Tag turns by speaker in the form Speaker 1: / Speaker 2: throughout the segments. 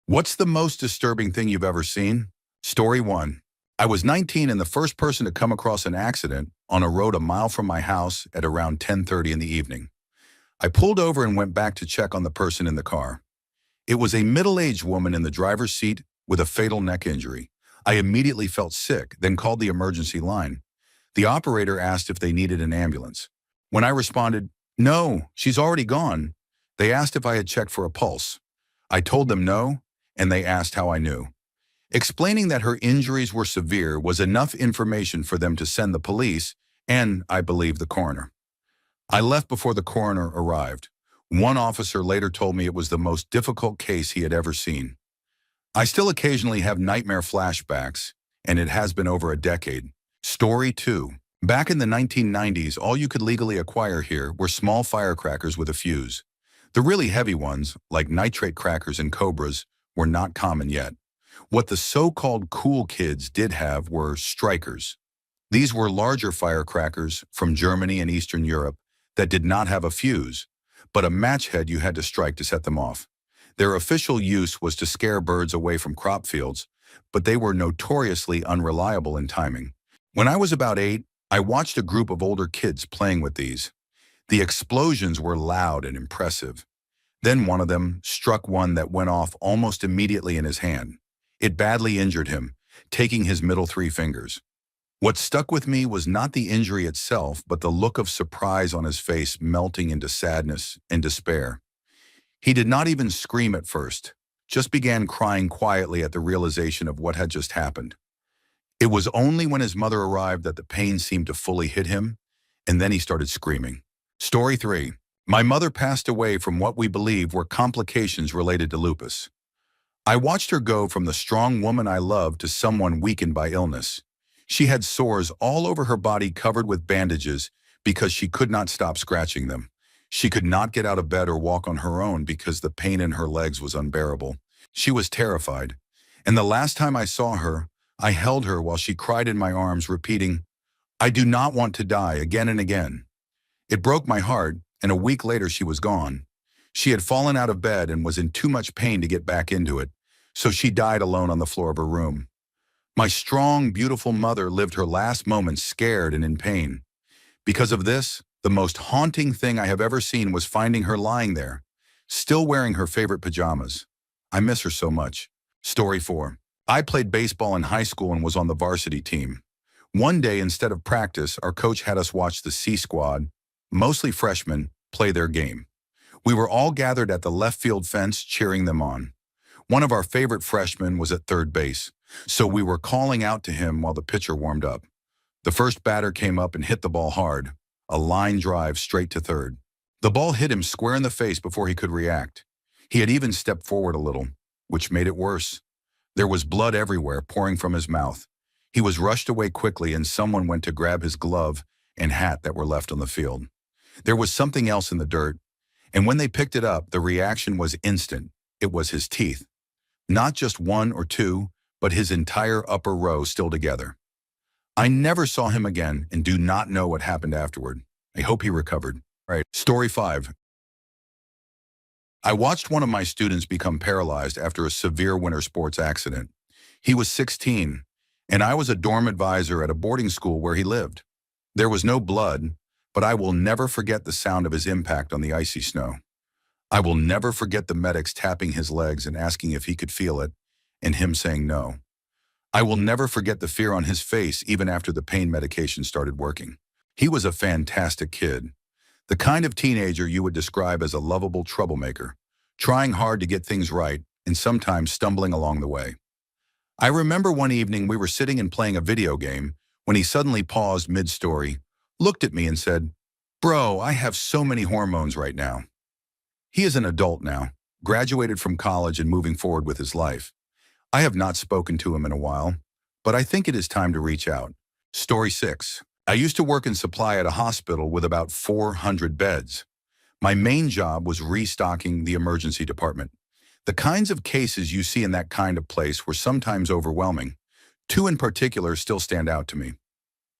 Speaker 1: What's the most disturbing thing you've ever seen? Story 1. I was 19 and the first person to come across an accident on a road a mile from my house at around 10:30 in the evening. I pulled over and went back to check on the person in the car. It was a middle-aged woman in the driver's seat with a fatal neck injury. I immediately felt sick, then called the emergency line. The operator asked if they needed an ambulance. When I responded, "No, she's already gone," they asked if I had checked for a pulse. I told them no, and they asked how I knew. Explaining that her injuries were severe was enough information for them to send the police and, I believe, the coroner. I left before the coroner arrived. One officer later told me it was the most difficult case he had ever seen. I still occasionally have nightmare flashbacks, and it has been over a decade. Story 2. Back in the 1990s, all you could legally acquire here were small firecrackers with a fuse. The really heavy ones, like nitrate crackers and cobras, were not common yet. What the so-called cool kids did have were strikers. These were larger firecrackers from Germany and Eastern Europe that did not have a fuse, but a match head you had to strike to set them off. Their official use was to scare birds away from crop fields, but they were notoriously unreliable in timing. When I was about 8, I watched a group of older kids playing with these. The explosions were loud and impressive. Then one of them struck one that went off almost immediately in his hand. It badly injured him, taking his middle 3 fingers. What stuck with me was not the injury itself, but the look of surprise on his face melting into sadness and despair. He did not even scream at first, just began crying quietly at the realization of what had just happened. It was only when his mother arrived that the pain seemed to fully hit him, and then he started screaming. Story 3. My mother passed away from what we believe were complications related to lupus. I watched her go from the strong woman I loved to someone weakened by illness. She had sores all over her body covered with bandages because she could not stop scratching them. She could not get out of bed or walk on her own because the pain in her legs was unbearable. She was terrified, and the last time I saw her, I held her while she cried in my arms, repeating, "I do not want to die," again and again. It broke my heart, and a week later she was gone. She had fallen out of bed and was in too much pain to get back into it, so she died alone on the floor of her room. My strong, beautiful mother lived her last moments scared and in pain. Because of this, the most haunting thing I have ever seen was finding her lying there, still wearing her favorite pajamas. I miss her so much. Story 4. I played baseball in high school and was on the varsity team. One day, instead of practice, our coach had us watch the C squad, mostly freshmen, play their game. We were all gathered at the left field fence cheering them on. One of our favorite freshmen was at third base, so we were calling out to him while the pitcher warmed up. The first batter came up and hit the ball hard, a line drive straight to third. The ball hit him square in the face before he could react. He had even stepped forward a little, which made it worse. There was blood everywhere pouring from his mouth. He was rushed away quickly and someone went to grab his glove and hat that were left on the field. There was something else in the dirt, and when they picked it up, the reaction was instant. It was his teeth. Not just one or two, but his entire upper row still together. I never saw him again and do not know what happened afterward. I hope he recovered. All right. Story 5. I watched one of my students become paralyzed after a severe winter sports accident. He was 16, and I was a dorm advisor at a boarding school where he lived. There was no blood, but I will never forget the sound of his impact on the icy snow. I will never forget the medics tapping his legs and asking if he could feel it, and him saying no. I will never forget the fear on his face even after the pain medication started working. He was a fantastic kid, the kind of teenager you would describe as a lovable troublemaker, trying hard to get things right and sometimes stumbling along the way. I remember one evening we were sitting and playing a video game when he suddenly paused mid-story, looked at me and said, "Bro, I have so many hormones right now." He is an adult now, graduated from college and moving forward with his life. I have not spoken to him in a while, but I think it is time to reach out. Story 6. I used to work in supply at a hospital with about 400 beds. My main job was restocking the emergency department. The kinds of cases you see in that kind of place were sometimes overwhelming. 2 in particular still stand out to me.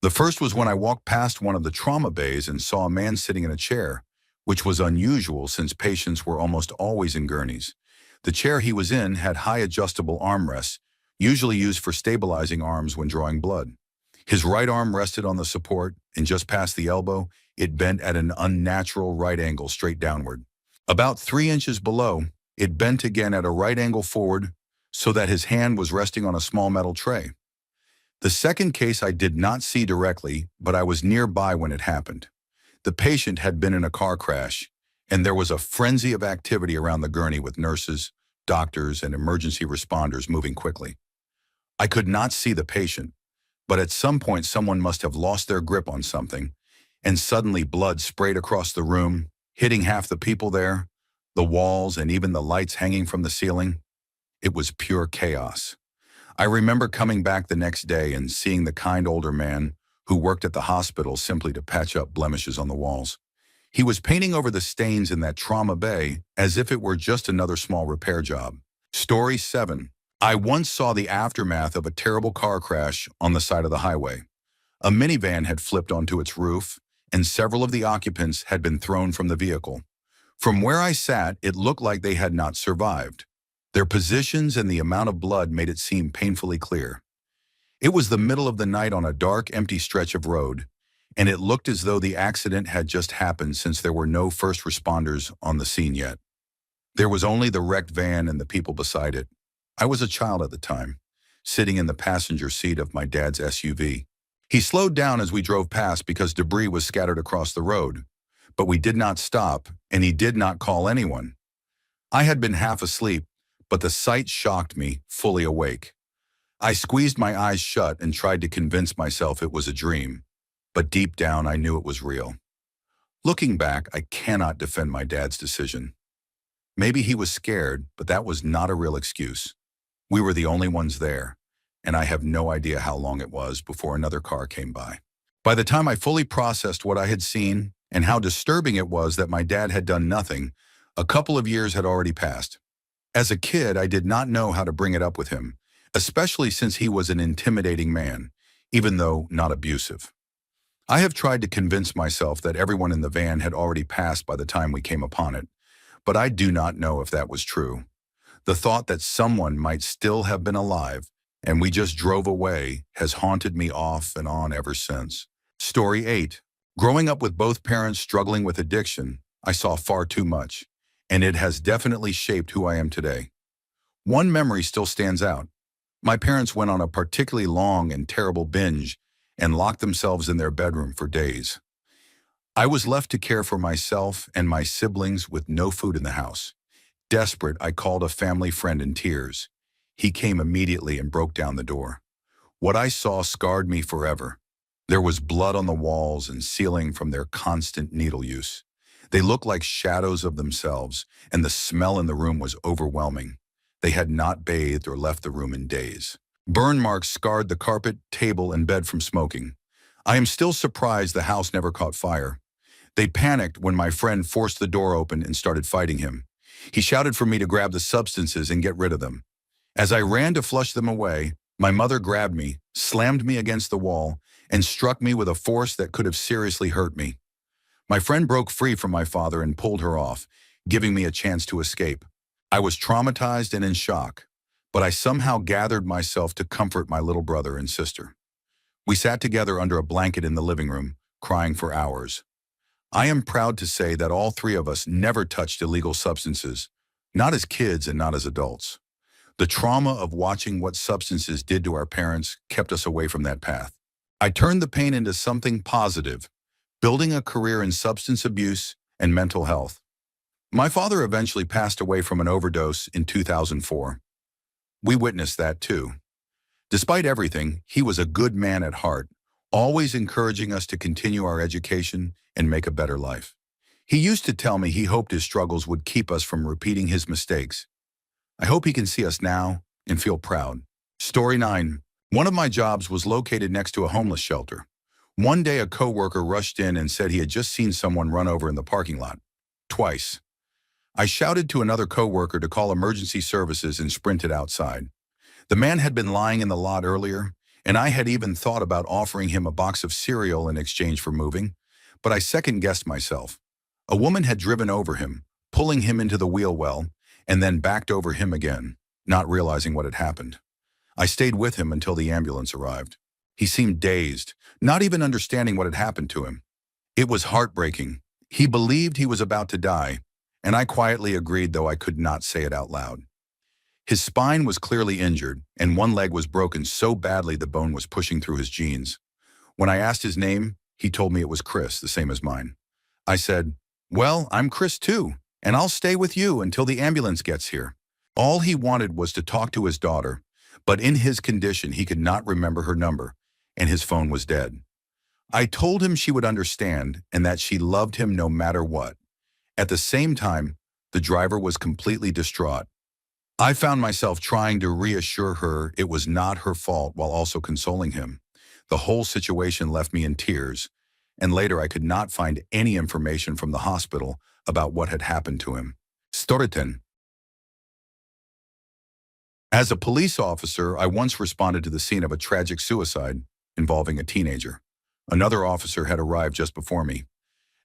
Speaker 1: The first was when I walked past one of the trauma bays and saw a man sitting in a chair, which was unusual since patients were almost always in gurneys. The chair he was in had high adjustable armrests, usually used for stabilizing arms when drawing blood. His right arm rested on the support, and just past the elbow, it bent at an unnatural right angle straight downward. About 3 inches below, it bent again at a right angle forward so that his hand was resting on a small metal tray. The second case I did not see directly, but I was nearby when it happened. The patient had been in a car crash, and there was a frenzy of activity around the gurney with nurses, doctors, and emergency responders moving quickly. I could not see the patient, but at some point someone must have lost their grip on something, and suddenly blood sprayed across the room, hitting half the people there, the walls, and even the lights hanging from the ceiling. It was pure chaos. I remember coming back the next day and seeing the kind older man who worked at the hospital simply to patch up blemishes on the walls. He was painting over the stains in that trauma bay as if it were just another small repair job. Story 7. I once saw the aftermath of a terrible car crash on the side of the highway. A minivan had flipped onto its roof, and several of the occupants had been thrown from the vehicle. From where I sat, it looked like they had not survived. Their positions and the amount of blood made it seem painfully clear. It was the middle of the night on a dark, empty stretch of road, and it looked as though the accident had just happened since there were no first responders on the scene yet. There was only the wrecked van and the people beside it. I was a child at the time, sitting in the passenger seat of my dad's SUV. He slowed down as we drove past because debris was scattered across the road, but we did not stop, and he did not call anyone. I had been half asleep, but the sight shocked me, fully awake. I squeezed my eyes shut and tried to convince myself it was a dream, but deep down I knew it was real. Looking back, I cannot defend my dad's decision. Maybe he was scared, but that was not a real excuse. We were the only ones there, and I have no idea how long it was before another car came by. By the time I fully processed what I had seen and how disturbing it was that my dad had done nothing, a couple of years had already passed. As a kid, I did not know how to bring it up with him, especially since he was an intimidating man, even though not abusive. I have tried to convince myself that everyone in the van had already passed by the time we came upon it, but I do not know if that was true. The thought that someone might still have been alive and we just drove away has haunted me off and on ever since. Story 8. Growing up with both parents struggling with addiction, I saw far too much, and it has definitely shaped who I am today. One memory still stands out. My parents went on a particularly long and terrible binge and locked themselves in their bedroom for days. I was left to care for myself and my siblings with no food in the house. Desperate, I called a family friend in tears. He came immediately and broke down the door. What I saw scarred me forever. There was blood on the walls and ceiling from their constant needle use. They looked like shadows of themselves, and the smell in the room was overwhelming. They had not bathed or left the room in days. Burn marks scarred the carpet, table, and bed from smoking. I am still surprised the house never caught fire. They panicked when my friend forced the door open and started fighting him. He shouted for me to grab the substances and get rid of them. As I ran to flush them away, my mother grabbed me, slammed me against the wall, and struck me with a force that could have seriously hurt me. My friend broke free from my father and pulled her off, giving me a chance to escape. I was traumatized and in shock, but I somehow gathered myself to comfort my little brother and sister. We sat together under a blanket in the living room, crying for hours. I am proud to say that all three of us never touched illegal substances, not as kids and not as adults. The trauma of watching what substances did to our parents kept us away from that path. I turned the pain into something positive, building a career in substance abuse and mental health. My father eventually passed away from an overdose in 2004. We witnessed that too. Despite everything, he was a good man at heart, always encouraging us to continue our education and make a better life. He used to tell me he hoped his struggles would keep us from repeating his mistakes. I hope he can see us now and feel proud. Story 9. One of my jobs was located next to a homeless shelter. One day a coworker rushed in and said he had just seen someone run over in the parking lot. Twice. I shouted to another coworker to call emergency services and sprinted outside. The man had been lying in the lot earlier, and I had even thought about offering him a box of cereal in exchange for moving, but I second-guessed myself. A woman had driven over him, pulling him into the wheel well, and then backed over him again, not realizing what had happened. I stayed with him until the ambulance arrived. He seemed dazed, not even understanding what had happened to him. It was heartbreaking. He believed he was about to die, and I quietly agreed, though I could not say it out loud. His spine was clearly injured, and one leg was broken so badly the bone was pushing through his jeans. When I asked his name, he told me it was Chris, the same as mine. I said, "Well, I'm Chris too, and I'll stay with you until the ambulance gets here." All he wanted was to talk to his daughter, but in his condition he could not remember her number, and his phone was dead. I told him she would understand and that she loved him no matter what. At the same time, the driver was completely distraught. I found myself trying to reassure her it was not her fault while also consoling him. The whole situation left me in tears, and later I could not find any information from the hospital about what had happened to him. Storytime. As a police officer, I once responded to the scene of a tragic suicide involving a teenager. Another officer had arrived just before me.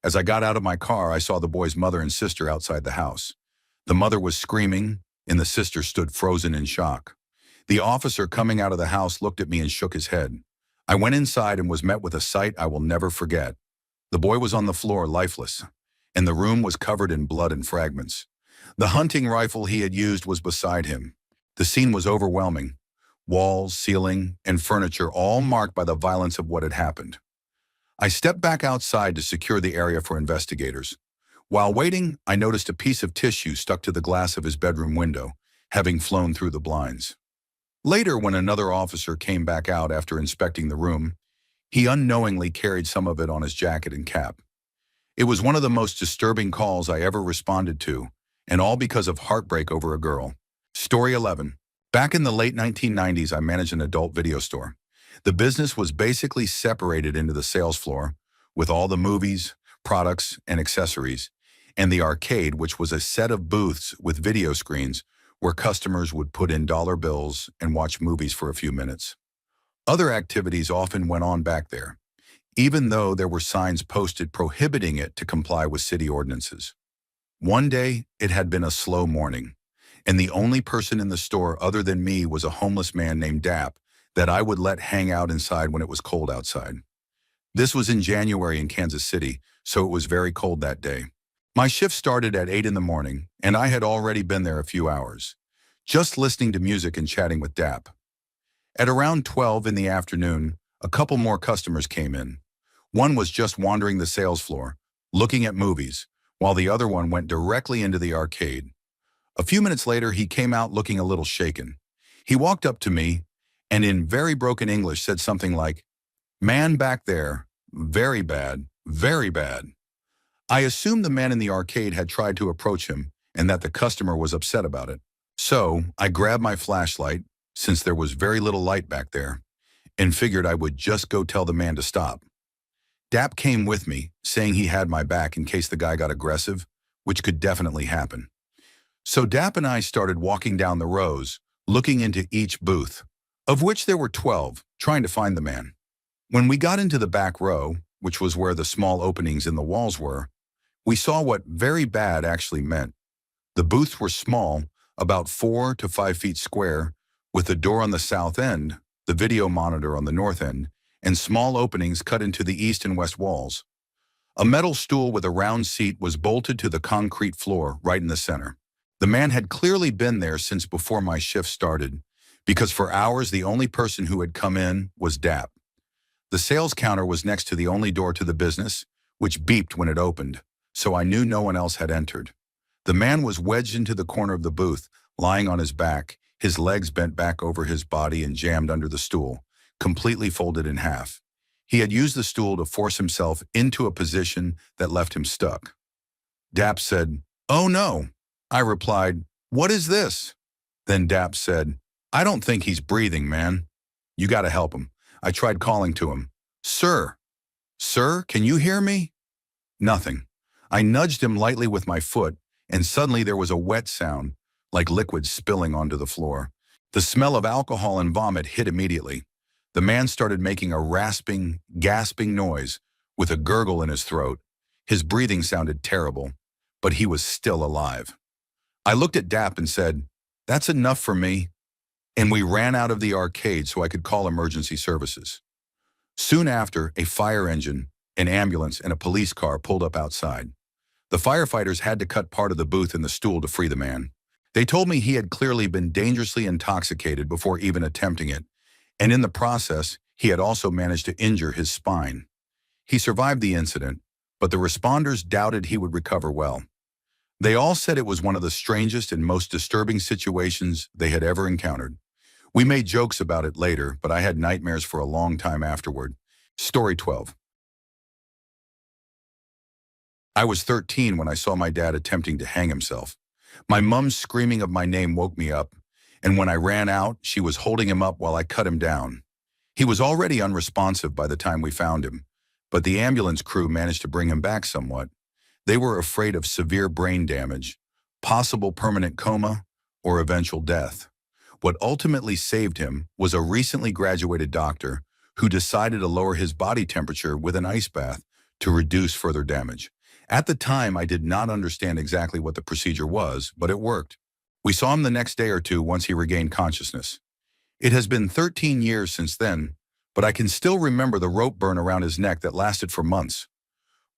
Speaker 1: As I got out of my car, I saw the boy's mother and sister outside the house. The mother was screaming, and the sister stood frozen in shock. The officer coming out of the house looked at me and shook his head. I went inside and was met with a sight I will never forget. The boy was on the floor, lifeless, and the room was covered in blood and fragments. The hunting rifle he had used was beside him. The scene was overwhelming. Walls, ceiling, and furniture all marked by the violence of what had happened. I stepped back outside to secure the area for investigators. While waiting, I noticed a piece of tissue stuck to the glass of his bedroom window, having flown through the blinds. Later, when another officer came back out after inspecting the room, he unknowingly carried some of it on his jacket and cap. It was one of the most disturbing calls I ever responded to, and all because of heartbreak over a girl. Story 11. Back in the late 1990s, I managed an adult video store. The business was basically separated into the sales floor, with all the movies, products, and accessories, and the arcade, which was a set of booths with video screens where customers would put in dollar bills and watch movies for a few minutes. Other activities often went on back there, even though there were signs posted prohibiting it to comply with city ordinances. One day, it had been a slow morning, and the only person in the store other than me was a homeless man named Dap that I would let hang out inside when it was cold outside. This was in January in Kansas City, so it was very cold that day. My shift started at 8 in the morning, and I had already been there a few hours, just listening to music and chatting with Dap. At around 12 in the afternoon, a couple more customers came in. One was just wandering the sales floor, looking at movies, while the other one went directly into the arcade. A few minutes later, he came out looking a little shaken. He walked up to me and in very broken English said something like, "Man back there, very bad, very bad." I assumed the man in the arcade had tried to approach him and that the customer was upset about it. So I grabbed my flashlight, since there was very little light back there, and figured I would just go tell the man to stop. Dap came with me, saying he had my back in case the guy got aggressive, which could definitely happen. So Dap and I started walking down the rows, looking into each booth, of which there were 12, trying to find the man. When we got into the back row, which was where the small openings in the walls were, we saw what very bad actually meant. The booths were small, about 4 to 5 feet square, with the door on the south end, the video monitor on the north end, and small openings cut into the east and west walls. A metal stool with a round seat was bolted to the concrete floor right in the center. The man had clearly been there since before my shift started, because for hours the only person who had come in was Dap. The sales counter was next to the only door to the business, which beeped when it opened, so I knew no one else had entered. The man was wedged into the corner of the booth, lying on his back, his legs bent back over his body and jammed under the stool, completely folded in half. He had used the stool to force himself into a position that left him stuck. Dap said, "Oh no." I replied, "What is this?" Then Dap said, "I don't think he's breathing, man. You gotta help him." I tried calling to him. "Sir, sir, can you hear me?" Nothing. I nudged him lightly with my foot, and suddenly there was a wet sound, like liquid spilling onto the floor. The smell of alcohol and vomit hit immediately. The man started making a rasping, gasping noise with a gurgle in his throat. His breathing sounded terrible, but he was still alive. I looked at Dap and said, "That's enough for me," and we ran out of the arcade so I could call emergency services. Soon after, a fire engine, an ambulance, and a police car pulled up outside. The firefighters had to cut part of the booth in the stool to free the man. They told me he had clearly been dangerously intoxicated before even attempting it, and in the process, he had also managed to injure his spine. He survived the incident, but the responders doubted he would recover well. They all said it was one of the strangest and most disturbing situations they had ever encountered. We made jokes about it later, but I had nightmares for a long time afterward. Story 12. I was 13 when I saw my dad attempting to hang himself. My mum's screaming of my name woke me up, and when I ran out, she was holding him up while I cut him down. He was already unresponsive by the time we found him, but the ambulance crew managed to bring him back somewhat. They were afraid of severe brain damage, possible permanent coma, or eventual death. What ultimately saved him was a recently graduated doctor who decided to lower his body temperature with an ice bath to reduce further damage. At the time, I did not understand exactly what the procedure was, but it worked. We saw him the next day or two once he regained consciousness. It has been 13 years since then, but I can still remember the rope burn around his neck that lasted for months.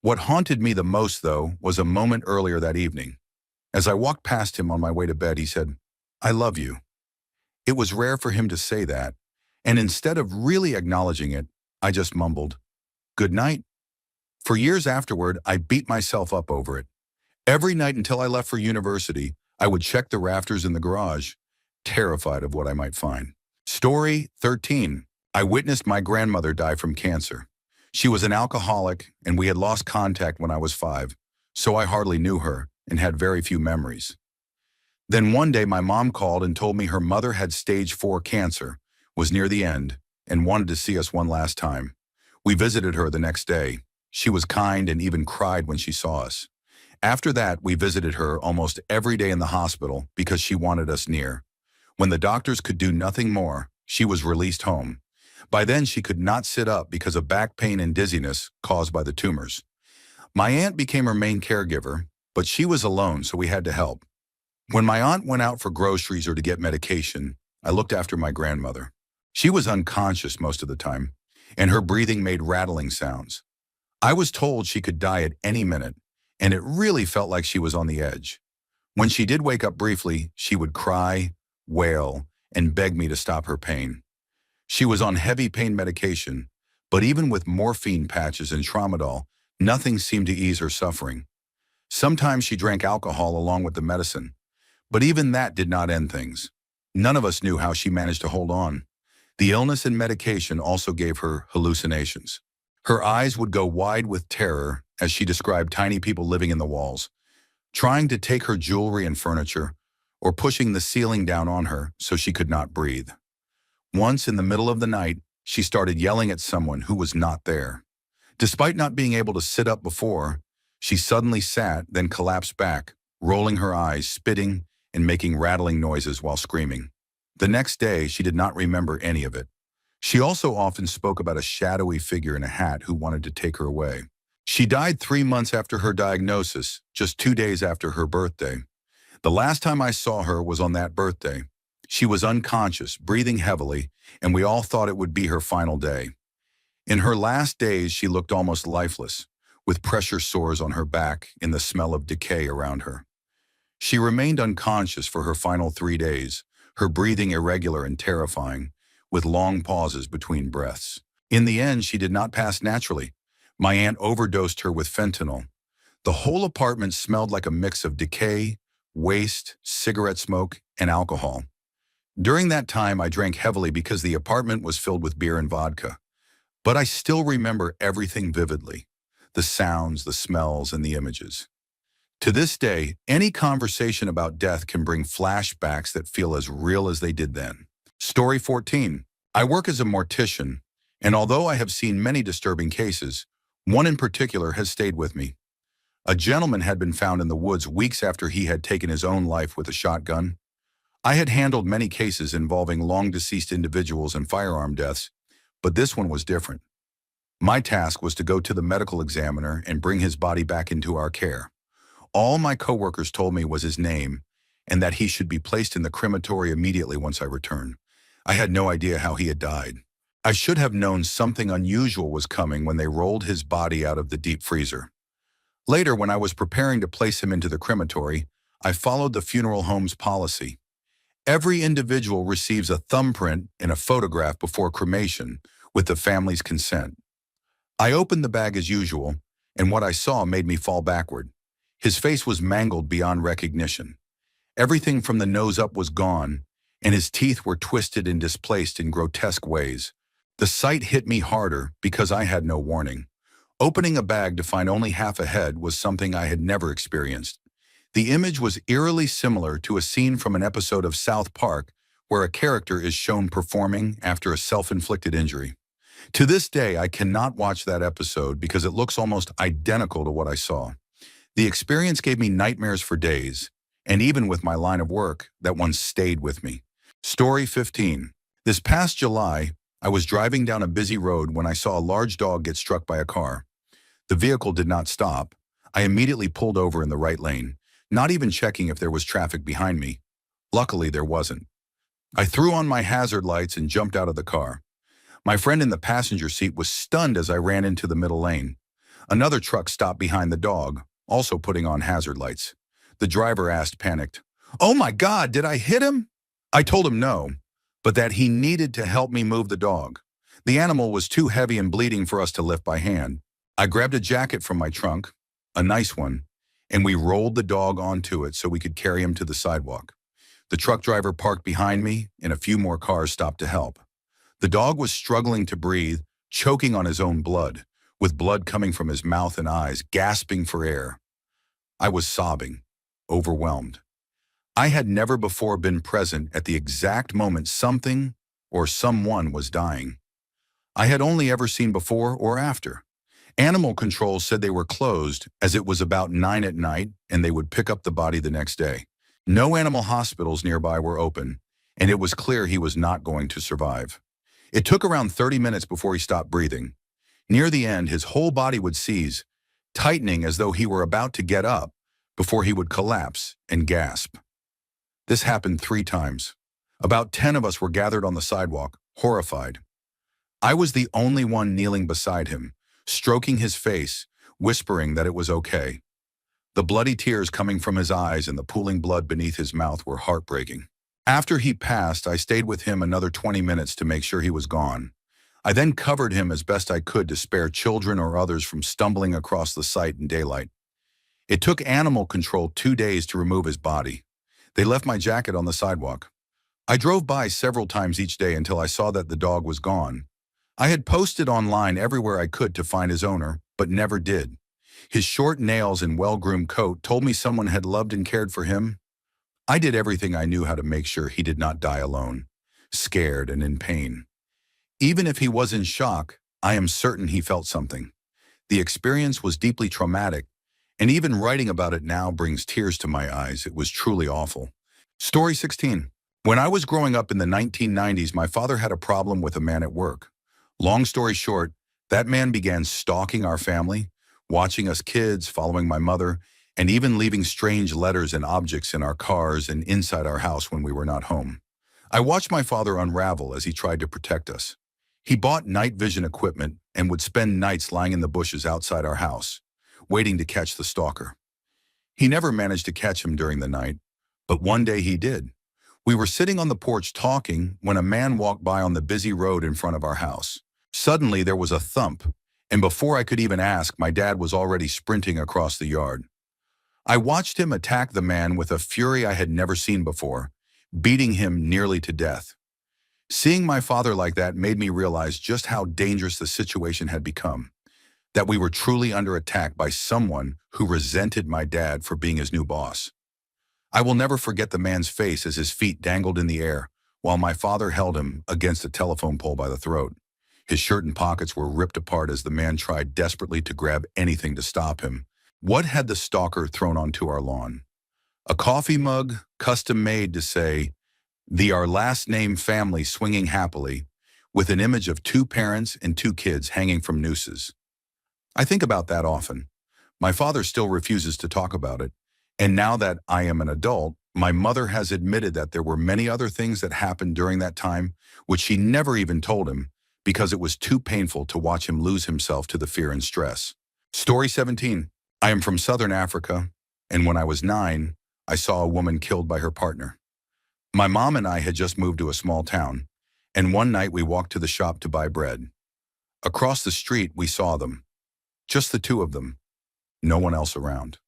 Speaker 1: What haunted me the most, though, was a moment earlier that evening. As I walked past him on my way to bed, he said, "I love you." It was rare for him to say that, and instead of really acknowledging it, I just mumbled, "Good night." For years afterward, I beat myself up over it. Every night until I left for university, I would check the rafters in the garage, terrified of what I might find. Story 13. I witnessed my grandmother die from cancer. She was an alcoholic, and we had lost contact when I was 5, so I hardly knew her and had very few memories. Then one day my mom called and told me her mother had stage 4 cancer, was near the end, and wanted to see us one last time. We visited her the next day. She was kind and even cried when she saw us. After that, we visited her almost every day in the hospital because she wanted us near. When the doctors could do nothing more, she was released home. By then, she could not sit up because of back pain and dizziness caused by the tumors. My aunt became her main caregiver, but she was alone, so we had to help. When my aunt went out for groceries or to get medication, I looked after my grandmother. She was unconscious most of the time, and her breathing made rattling sounds. I was told she could die at any minute, and it really felt like she was on the edge. When she did wake up briefly, she would cry, wail, and beg me to stop her pain. She was on heavy pain medication, but even with morphine patches and tramadol, nothing seemed to ease her suffering. Sometimes she drank alcohol along with the medicine, but even that did not end things. None of us knew how she managed to hold on. The illness and medication also gave her hallucinations. Her eyes would go wide with terror as she described tiny people living in the walls, trying to take her jewelry and furniture, or pushing the ceiling down on her so she could not breathe. Once in the middle of the night, she started yelling at someone who was not there. Despite not being able to sit up before, she suddenly sat, then collapsed back, rolling her eyes, spitting, and making rattling noises while screaming. The next day, she did not remember any of it. She also often spoke about a shadowy figure in a hat who wanted to take her away. She died 3 months after her diagnosis, just 2 days after her birthday. The last time I saw her was on that birthday. She was unconscious, breathing heavily, and we all thought it would be her final day. In her last days, she looked almost lifeless, with pressure sores on her back and the smell of decay around her. She remained unconscious for her final 3 days, her breathing irregular and terrifying, with long pauses between breaths. In the end, she did not pass naturally. My aunt overdosed her with fentanyl. The whole apartment smelled like a mix of decay, waste, cigarette smoke, and alcohol. During that time, I drank heavily because the apartment was filled with beer and vodka. But I still remember everything vividly: the sounds, the smells, and the images. To this day, any conversation about death can bring flashbacks that feel as real as they did then. Story 14. I work as a mortician, and although I have seen many disturbing cases, one in particular has stayed with me. A gentleman had been found in the woods weeks after he had taken his own life with a shotgun. I had handled many cases involving long-deceased individuals and firearm deaths, but this one was different. My task was to go to the medical examiner and bring his body back into our care. All my coworkers told me was his name, and that he should be placed in the crematory immediately once I return. I had no idea how he had died. I should have known something unusual was coming when they rolled his body out of the deep freezer. Later, when I was preparing to place him into the crematory, I followed the funeral home's policy. Every individual receives a thumbprint and a photograph before cremation, with the family's consent. I opened the bag as usual, and what I saw made me fall backward. His face was mangled beyond recognition. Everything from the nose up was gone, and his teeth were twisted and displaced in grotesque ways. The sight hit me harder because I had no warning. Opening a bag to find only half a head was something I had never experienced. The image was eerily similar to a scene from an episode of South Park where a character is shown performing after a self-inflicted injury. To this day, I cannot watch that episode because it looks almost identical to what I saw. The experience gave me nightmares for days, and even with my line of work, that one stayed with me. Story 15. This past July, I was driving down a busy road when I saw a large dog get struck by a car. The vehicle did not stop. I immediately pulled over in the right lane, not even checking if there was traffic behind me. Luckily, there wasn't. I threw on my hazard lights and jumped out of the car. My friend in the passenger seat was stunned as I ran into the middle lane. Another truck stopped behind the dog, also putting on hazard lights. The driver asked, panicked, "Oh my God, did I hit him?" I told him no, but that he needed to help me move the dog. The animal was too heavy and bleeding for us to lift by hand. I grabbed a jacket from my trunk, a nice one, and we rolled the dog onto it so we could carry him to the sidewalk. The truck driver parked behind me, and a few more cars stopped to help. The dog was struggling to breathe, choking on his own blood, with blood coming from his mouth and eyes, gasping for air. I was sobbing, overwhelmed. I had never before been present at the exact moment something or someone was dying. I had only ever seen before or after. Animal control said they were closed as it was about 9 at night and they would pick up the body the next day. No animal hospitals nearby were open, and it was clear he was not going to survive. It took around 30 minutes before he stopped breathing. Near the end, his whole body would seize, tightening as though he were about to get up before he would collapse and gasp. This happened 3 times. About 10 of us were gathered on the sidewalk, horrified. I was the only one kneeling beside him, stroking his face, whispering that it was okay. The bloody tears coming from his eyes and the pooling blood beneath his mouth were heartbreaking. After he passed, I stayed with him another 20 minutes to make sure he was gone. I then covered him as best I could to spare children or others from stumbling across the site in daylight. It took animal control 2 days to remove his body. They left my jacket on the sidewalk. I drove by several times each day until I saw that the dog was gone. I had posted online everywhere I could to find his owner, but never did. His short nails and well-groomed coat told me someone had loved and cared for him. I did everything I knew how to make sure he did not die alone, scared and in pain. Even if he was in shock, I am certain he felt something. The experience was deeply traumatic, and even writing about it now brings tears to my eyes. It was truly awful. Story 16. When I was growing up in the 1990s, my father had a problem with a man at work. Long story short, that man began stalking our family, watching us kids, following my mother, and even leaving strange letters and objects in our cars and inside our house when we were not home. I watched my father unravel as he tried to protect us. He bought night vision equipment and would spend nights lying in the bushes outside our house, waiting to catch the stalker. He never managed to catch him during the night, but one day he did. We were sitting on the porch talking when a man walked by on the busy road in front of our house. Suddenly there was a thump, and before I could even ask, my dad was already sprinting across the yard. I watched him attack the man with a fury I had never seen before, beating him nearly to death. Seeing my father like that made me realize just how dangerous the situation had become, that we were truly under attack by someone who resented my dad for being his new boss. I will never forget the man's face as his feet dangled in the air while my father held him against a telephone pole by the throat. His shirt and pockets were ripped apart as the man tried desperately to grab anything to stop him. What had the stalker thrown onto our lawn? A coffee mug, custom made to say, "The Our Last Name Family Swinging Happily," with an image of 2 parents and 2 kids hanging from nooses. I think about that often. My father still refuses to talk about it, and now that I am an adult, My mother has admitted that there were many other things that happened during that time, which she never even told him because it was too painful to watch him lose himself to the fear and stress. Story 17. I am from Southern Africa, and when I was 9, I saw a woman killed by her partner. My mom and I had just moved to a small town, and one night we walked to the shop to buy bread. Across the street, we saw them. Just the two of them. No one else around.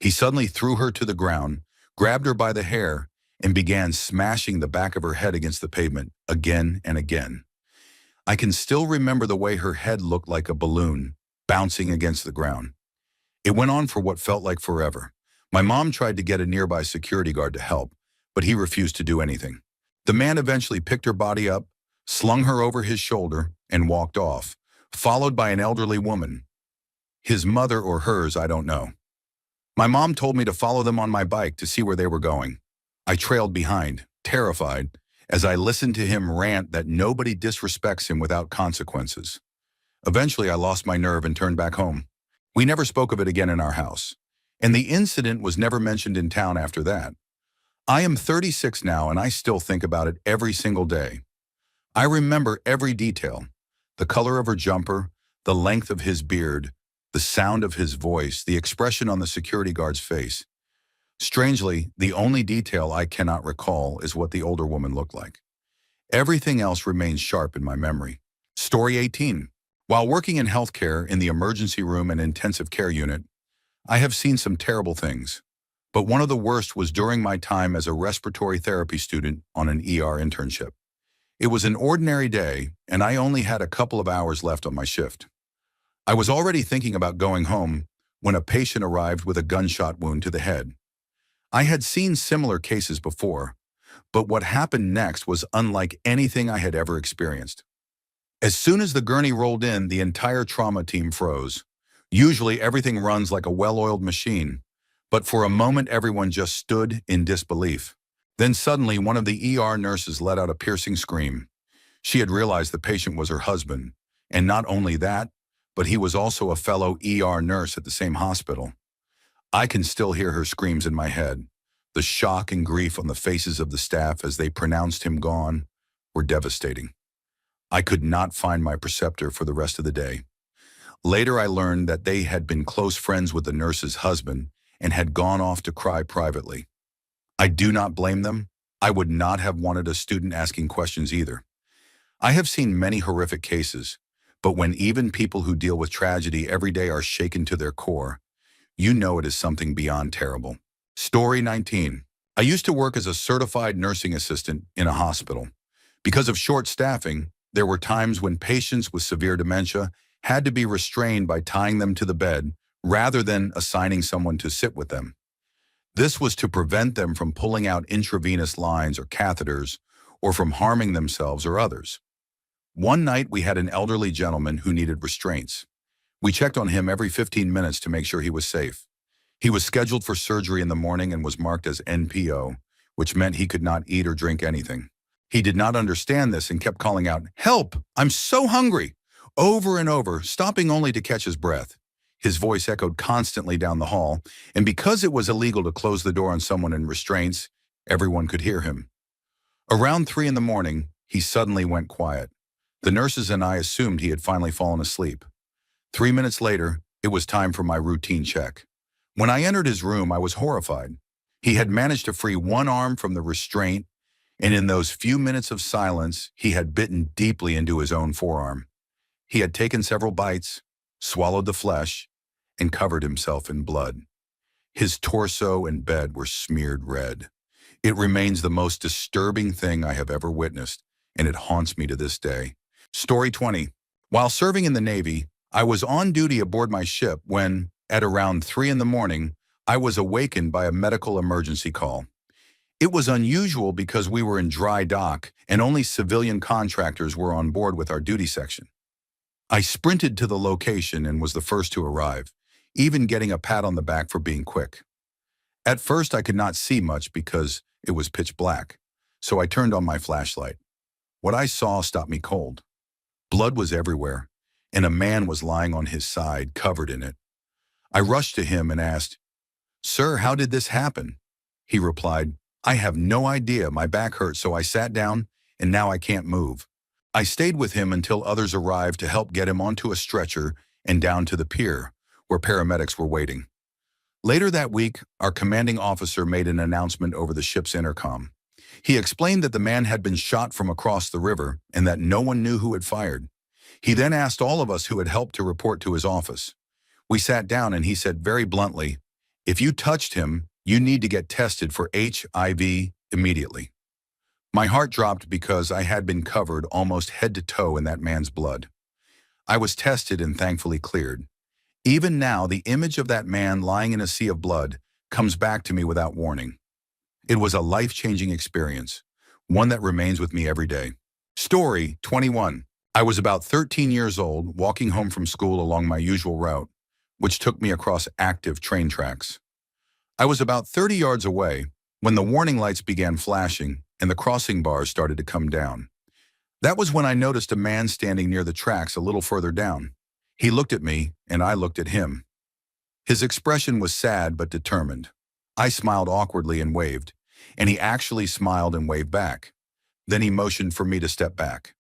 Speaker 1: He suddenly threw her to the ground, grabbed her by the hair, and began smashing the back of her head against the pavement again and again. I can still remember the way her head looked like a balloon, bouncing against the ground. It went on for what felt like forever. My mom tried to get a nearby security guard to help, but he refused to do anything. The man eventually picked her body up, slung her over his shoulder, and walked off, followed by an elderly woman. His mother or hers, I don't know. My mom told me to follow them on my bike to see where they were going. I trailed behind, terrified, as I listened to him rant that nobody disrespects him without consequences. Eventually, I lost my nerve and turned back home. We never spoke of it again in our house, and the incident was never mentioned in town after that. I am 36 now, and I still think about it every single day. I remember every detail: the color of her jumper, the length of his beard, the sound of his voice, the expression on the security guard's face. Strangely, the only detail I cannot recall is what the older woman looked like. Everything else remains sharp in my memory. Story 18. While working in healthcare in the emergency room and intensive care unit, I have seen some terrible things. But one of the worst was during my time as a respiratory therapy student on an ER internship. It was an ordinary day, and I only had a couple of hours left on my shift. I was already thinking about going home when a patient arrived with a gunshot wound to the head. I had seen similar cases before, but what happened next was unlike anything I had ever experienced. As soon as the gurney rolled in, the entire trauma team froze. Usually everything runs like a well-oiled machine, but for a moment everyone just stood in disbelief. Then suddenly one of the ER nurses let out a piercing scream. She had realized the patient was her husband, and not only that, but he was also a fellow ER nurse at the same hospital. I can still hear her screams in my head. The shock and grief on the faces of the staff as they pronounced him gone were devastating. I could not find my preceptor for the rest of the day. Later I learned that they had been close friends with the nurse's husband and had gone off to cry privately. I do not blame them. I would not have wanted a student asking questions either. I have seen many horrific cases, but when even people who deal with tragedy every day are shaken to their core, you know it is something beyond terrible. Story 19. I used to work as a certified nursing assistant in a hospital. Because of short staffing, there were times when patients with severe dementia had to be restrained by tying them to the bed rather than assigning someone to sit with them. This was to prevent them from pulling out intravenous lines or catheters or from harming themselves or others. One night we had an elderly gentleman who needed restraints. We checked on him every 15 minutes to make sure he was safe. He was scheduled for surgery in the morning and was marked as NPO, which meant he could not eat or drink anything. He did not understand this and kept calling out, "Help! I'm so hungry!" over and over, stopping only to catch his breath. His voice echoed constantly down the hall, and because it was illegal to close the door on someone in restraints, everyone could hear him. Around 3 in the morning, he suddenly went quiet. The nurses and I assumed he had finally fallen asleep. 3 minutes later, it was time for my routine check. When I entered his room, I was horrified. He had managed to free one arm from the restraint, and in those few minutes of silence, he had bitten deeply into his own forearm. He had taken several bites, swallowed the flesh, and covered himself in blood. His torso and bed were smeared red. It remains the most disturbing thing I have ever witnessed, and it haunts me to this day. Story 20. While serving in the Navy, I was on duty aboard my ship when, at around 3 in the morning, I was awakened by a medical emergency call. It was unusual because we were in dry dock and only civilian contractors were on board with our duty section. I sprinted to the location and was the first to arrive, even getting a pat on the back for being quick. At first, I could not see much because it was pitch black, so I turned on my flashlight. What I saw stopped me cold. Blood was everywhere, and a man was lying on his side, covered in it. I rushed to him and asked, "Sir, how did this happen?" He replied, "I have no idea. My back hurt, so I sat down, and now I can't move." I stayed with him until others arrived to help get him onto a stretcher and down to the pier, where paramedics were waiting. Later that week, our commanding officer made an announcement over the ship's intercom. He explained that the man had been shot from across the river and that no one knew who had fired. He then asked all of us who had helped to report to his office. We sat down and he said very bluntly, "If you touched him, you need to get tested for HIV immediately." My heart dropped because I had been covered almost head to toe in that man's blood. I was tested and thankfully cleared. Even now, the image of that man lying in a sea of blood comes back to me without warning. It was a life-changing experience, one that remains with me every day. Story 21. I was about 13 years old, walking home from school along my usual route, which took me across active train tracks. I was about 30 yards away when the warning lights began flashing and the crossing bars started to come down. That was when I noticed a man standing near the tracks a little further down. He looked at me, and I looked at him. His expression was sad but determined. I smiled awkwardly and waved, and he actually smiled and waved back. Then he motioned for me to step back.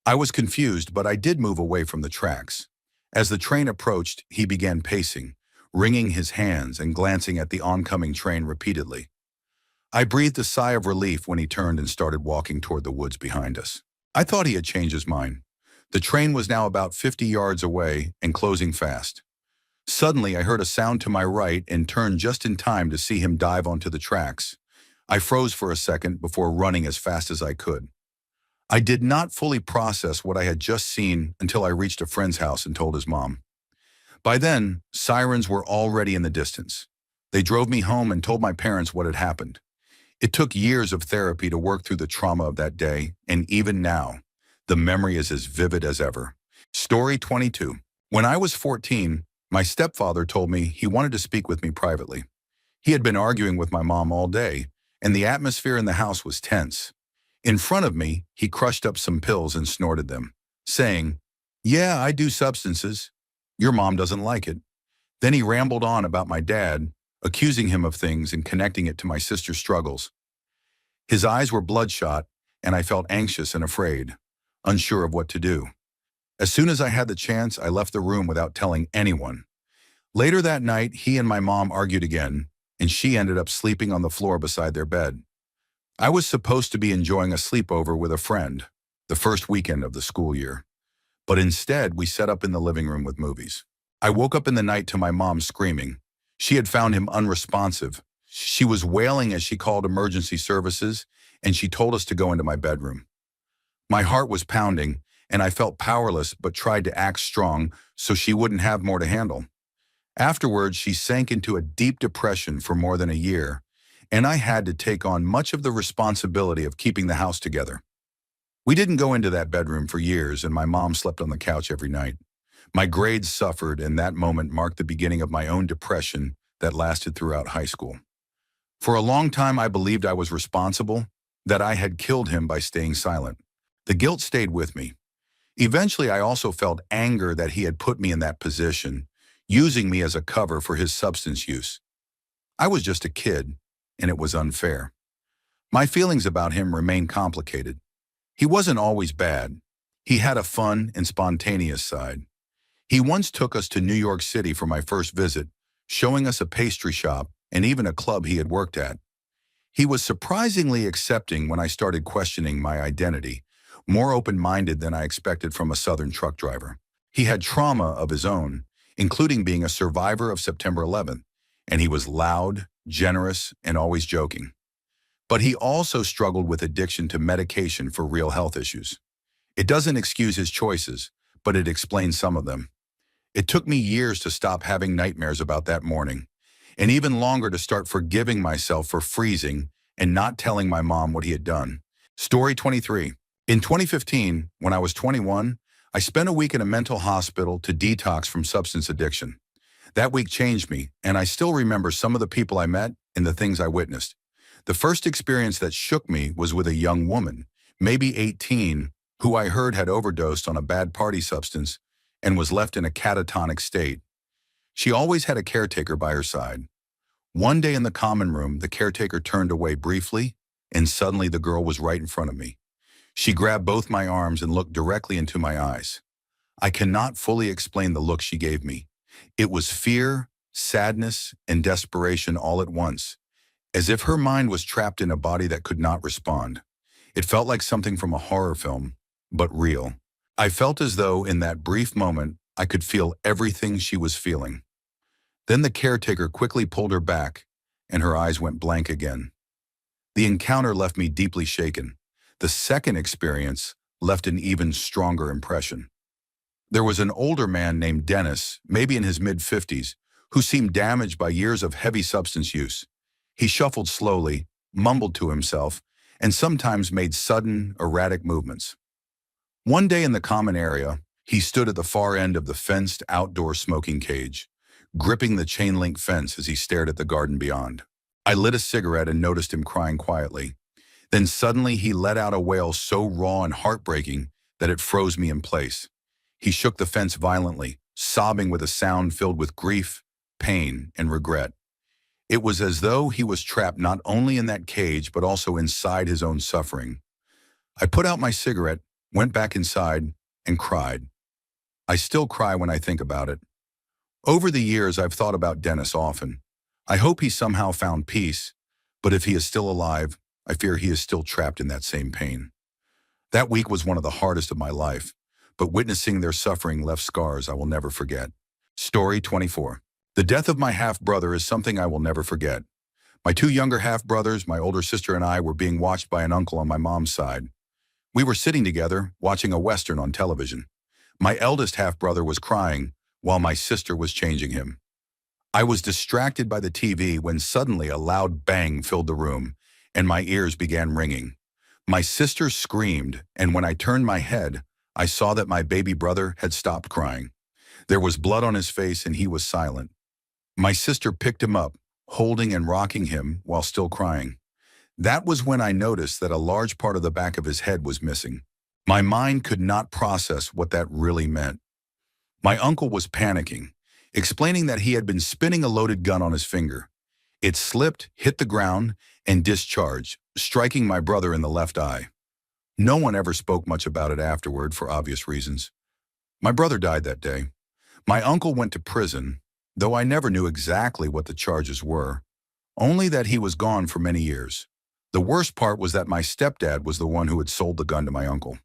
Speaker 1: I was confused, but I did move away from the tracks. As the train approached, he began pacing, wringing his hands and glancing at the oncoming train repeatedly. I breathed a sigh of relief when he turned and started walking toward the woods behind us. I thought he had changed his mind. The train was now about 50 yards away and closing fast. Suddenly, I heard a sound to my right and turned just in time to see him dive onto the tracks. I froze for a second before running as fast as I could. I did not fully process what I had just seen until I reached a friend's house and told his mom. By then, sirens were already in the distance. They drove me home and told my parents what had happened. It took years of therapy to work through the trauma of that day, and even now, the memory is as vivid as ever. Story 22. When I was 14, my stepfather told me he wanted to speak with me privately. He had been arguing with my mom all day, and the atmosphere in the house was tense. In front of me, he crushed up some pills and snorted them, saying, "Yeah, I do substances. Your mom doesn't like it." Then he rambled on about my dad, accusing him of things and connecting it to my sister's struggles. His eyes were bloodshot, and I felt anxious and afraid, unsure of what to do. As soon as I had the chance, I left the room without telling anyone. Later that night, he and my mom argued again, and she ended up sleeping on the floor beside their bed. I was supposed to be enjoying a sleepover with a friend, the first weekend of the school year. But instead, we set up in the living room with movies. I woke up in the night to my mom screaming. She had found him unresponsive. She was wailing as she called emergency services, and she told us to go into my bedroom. My heart was pounding, and I felt powerless but tried to act strong so she wouldn't have more to handle. Afterwards, she sank into a deep depression for more than a year, and I had to take on much of the responsibility of keeping the house together. We didn't go into that bedroom for years, and my mom slept on the couch every night. My grades suffered, and that moment marked the beginning of my own depression that lasted throughout high school. For a long time, I believed I was responsible, that I had killed him by staying silent. The guilt stayed with me. Eventually, I also felt anger that he had put me in that position, using me as a cover for his substance use. I was just a kid, and it was unfair. My feelings about him remain complicated. He wasn't always bad. He had a fun and spontaneous side. He once took us to New York City for my first visit, showing us a pastry shop and even a club he had worked at. He was surprisingly accepting when I started questioning my identity, more open-minded than I expected from a Southern truck driver. He had trauma of his own, including being a survivor of September 11th, and he was loud, generous, and always joking. But he also struggled with addiction to medication for real health issues. It doesn't excuse his choices, but it explains some of them. It took me years to stop having nightmares about that morning, and even longer to start forgiving myself for freezing and not telling my mom what he had done. Story 23. In 2015, when I was 21, I spent a week in a mental hospital to detox from substance addiction. That week changed me, and I still remember some of the people I met and the things I witnessed. The first experience that shook me was with a young woman, maybe 18, who I heard had overdosed on a bad party substance and was left in a catatonic state. She always had a caretaker by her side. One day in the common room, the caretaker turned away briefly, and suddenly the girl was right in front of me. She grabbed both my arms and looked directly into my eyes. I cannot fully explain the look she gave me. It was fear, sadness, and desperation all at once, as if her mind was trapped in a body that could not respond. It felt like something from a horror film, but real. I felt as though in that brief moment, I could feel everything she was feeling. Then the caretaker quickly pulled her back, and her eyes went blank again. The encounter left me deeply shaken. The second experience left an even stronger impression. There was an older man named Dennis, maybe in his mid-50s, who seemed damaged by years of heavy substance use. He shuffled slowly, mumbled to himself, and sometimes made sudden, erratic movements. One day in the common area, he stood at the far end of the fenced outdoor smoking cage, gripping the chain-link fence as he stared at the garden beyond. I lit a cigarette and noticed him crying quietly. Then suddenly he let out a wail so raw and heartbreaking that it froze me in place. He shook the fence violently, sobbing with a sound filled with grief, pain, and regret. It was as though he was trapped not only in that cage but also inside his own suffering. I put out my cigarette, went back inside, and cried. I still cry when I think about it. Over the years, I've thought about Dennis often. I hope he somehow found peace, but if he is still alive, I fear he is still trapped in that same pain. That week was one of the hardest of my life, but witnessing their suffering left scars I will never forget. Story 24. The death of my half-brother is something I will never forget. My two younger half-brothers, my older sister and I, were being watched by an uncle on my mom's side. We were sitting together, watching a Western on television. My eldest half-brother was crying, while my sister was changing him. I was distracted by the TV when suddenly a loud bang filled the room, and my ears began ringing. My sister screamed, and when I turned my head, I saw that my baby brother had stopped crying. There was blood on his face and he was silent. My sister picked him up, holding and rocking him while still crying. That was when I noticed that a large part of the back of his head was missing. My mind could not process what that really meant. My uncle was panicking, explaining that he had been spinning a loaded gun on his finger. It slipped, hit the ground, and discharged, striking my brother in the left eye. No one ever spoke much about it afterward for obvious reasons. My brother died that day. My uncle went to prison, though I never knew exactly what the charges were, only that he was gone for many years. The worst part was that my stepdad was the one who had sold the gun to my uncle.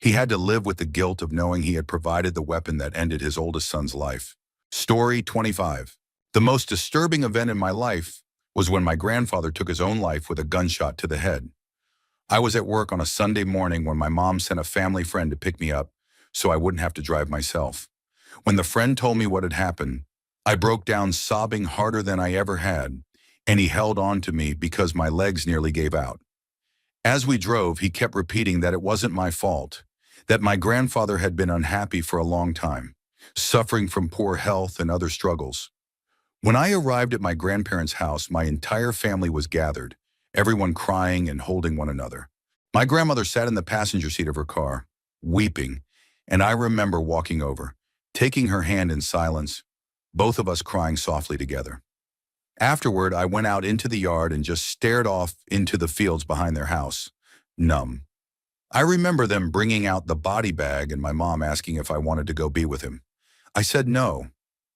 Speaker 1: He had to live with the guilt of knowing he had provided the weapon that ended his oldest son's life. Story 25. The most disturbing event in my life was when my grandfather took his own life with a gunshot to the head. I was at work on a Sunday morning when my mom sent a family friend to pick me up so I wouldn't have to drive myself. When the friend told me what had happened, I broke down sobbing harder than I ever had, and he held on to me because my legs nearly gave out. As we drove, he kept repeating that it wasn't my fault, that my grandfather had been unhappy for a long time, suffering from poor health and other struggles. When I arrived at my grandparents' house, my entire family was gathered, everyone crying and holding one another. My grandmother sat in the passenger seat of her car, weeping, and I remember walking over, taking her hand in silence, both of us crying softly together. Afterward, I went out into the yard and just stared off into the fields behind their house, numb. I remember them bringing out the body bag and my mom asking if I wanted to go be with him. I said no.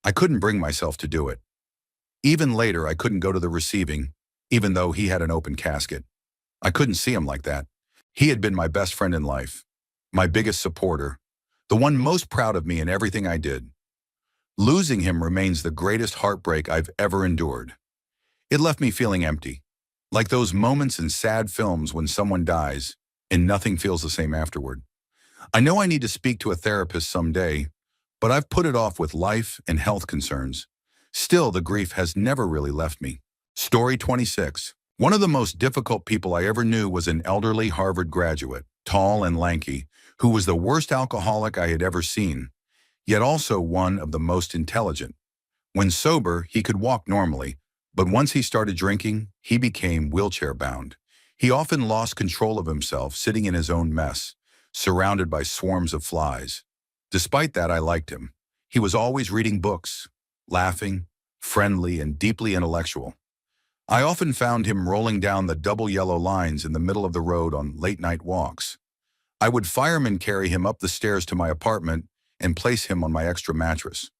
Speaker 1: I couldn't bring myself to do it. Even later, I couldn't go to the receiving, even though he had an open casket. I couldn't see him like that. He had been my best friend in life, my biggest supporter, the one most proud of me in everything I did. Losing him remains the greatest heartbreak I've ever endured. It left me feeling empty, like those moments in sad films when someone dies and nothing feels the same afterward. I know I need to speak to a therapist someday, but I've put it off with life and health concerns. Still, the grief has never really left me. Story 26. One of the most difficult people I ever knew was an elderly Harvard graduate, tall and lanky, who was the worst alcoholic I had ever seen, yet also one of the most intelligent. When sober, he could walk normally, but once he started drinking, he became wheelchair-bound. He often lost control of himself, sitting in his own mess, surrounded by swarms of flies. Despite that, I liked him. He was always reading books, laughing, friendly, and deeply intellectual. I often found him rolling down the double yellow lines in the middle of the road on late-night walks. I would fireman carry him up the stairs to my apartment and place him on my extra mattress.